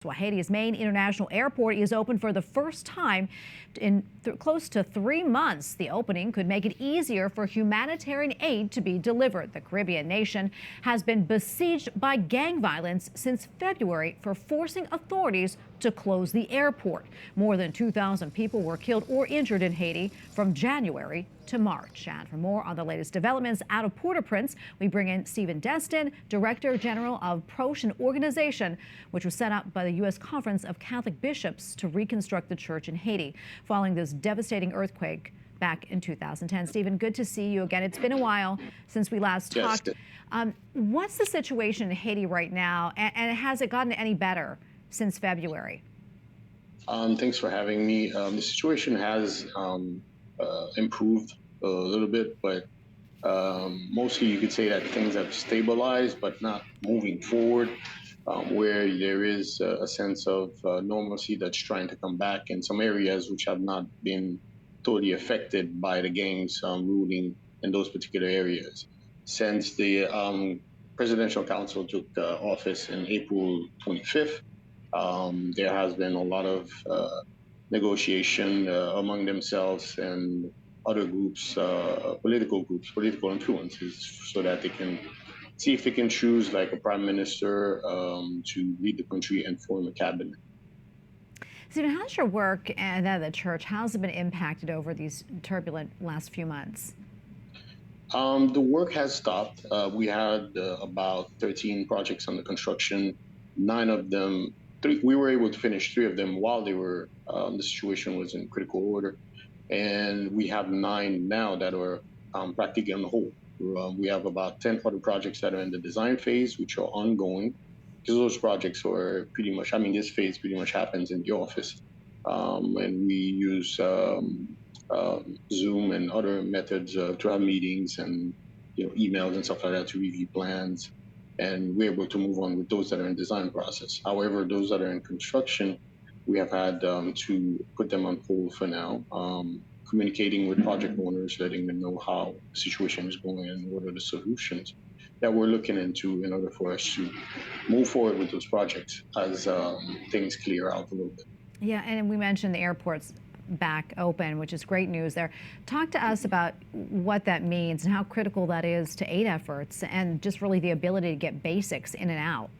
Well, Haiti's main international airport is open for the first time in close to 3 months. The opening could make it easier for humanitarian aid to be delivered. The Caribbean nation has been besieged by gang violence since February for forcing authorities to close the airport. More than 2,000 people were killed or injured in Haiti from January to March. And for more on the latest developments out of Port-au-Prince, we bring in Stephan Destin, Director General of Proche, an organization which was set up by the U.S. Conference of Catholic Bishops to reconstruct the church in Haiti following this devastating earthquake back in 2010. Stephan, good to see you again. It's been a while since we last talked. What's the situation in Haiti right now, and has it gotten any better since February? Thanks for having me. The situation has improved a little bit, but mostly you could say that things have stabilized, but not moving forward, where there is a sense of normalcy that's trying to come back in some areas which have not been totally affected by the gangs ruling in those particular areas. Since the Presidential Council took office in April 25th, there has been a lot of negotiation among themselves and other groups, political influences, so that they can see if they can choose like a prime minister to lead the country and form a cabinet. Stephan, how's your work and that of the church, how's it been impacted over these turbulent last few months? The work has stopped. We had about 13 projects under construction. 9 of them, we were able to finish 3 of them while they were, the situation was in critical order. And we have 9 now that are practically on hold. We have about 10 other projects that are in the design phase, which are ongoing, because those projects are pretty much, this phase pretty much happens in the office. And we use Zoom and other methods to have meetings and emails and stuff like that to review plans. And we're able to move on with those that are in design process. However, those that are in construction, we have had to put them on hold for now, communicating with project owners, letting them know how the situation is going and what are the solutions that we're looking into in order for us to move forward with those projects as things clear out a little bit. Yeah, and we mentioned the airport's back open, which is great news there. Talk to us about what that means and how critical that is to aid efforts and just really the ability to get basics in and out.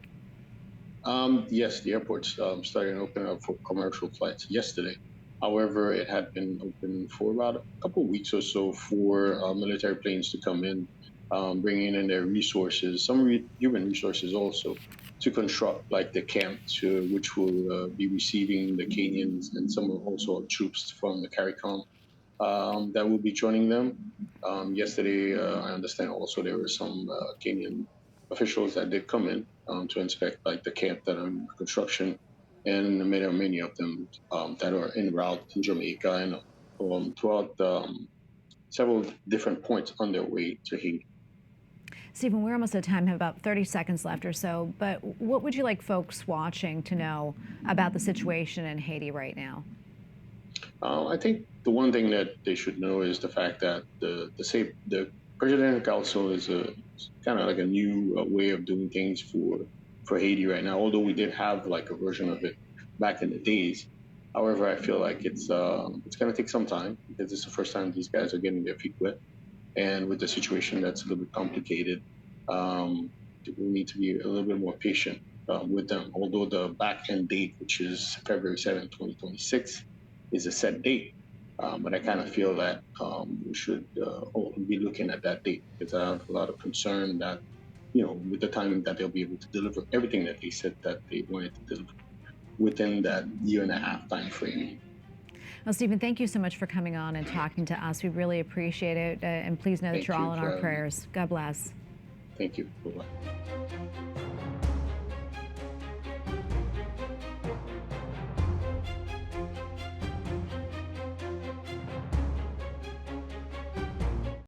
Yes, the airport's started opening up for commercial flights yesterday. However, it had been open for about a couple of weeks or so for military planes to come in, bringing in their resources, some human resources also, to construct like the camp, which will be receiving the Kenyans and some also troops from the CARICOM that will be joining them. Yesterday, I understand also there were some Kenyan officials that did come in to inspect like the camp that are in construction, and there are many of them that are en route in Jamaica and throughout several different points on their way to Haiti. Stephan, we're almost out of time, have about 30 seconds left or so, but what would you like folks watching to know about the situation in Haiti right now? I think the one thing that they should know is the fact that the Presidential Council is kind of like a new way of doing things for Haiti right now, although we did have like a version of it back in the days. However, I feel like it's going to take some time because it's the first time these guys are getting their feet wet. And with the situation that's a little bit complicated, we need to be a little bit more patient with them. Although the back-end date, which is February 7, 2026, is a set date. But I kind of feel that we should be looking at that date because I have a lot of concern that, with the timing that they'll be able to deliver everything that they said that they wanted to deliver within that 1.5-year time frame. Well, Stephan, thank you so much for coming on and talking to us. We really appreciate it. And please know that you're all in our prayers. God bless. Thank you. Bye-bye.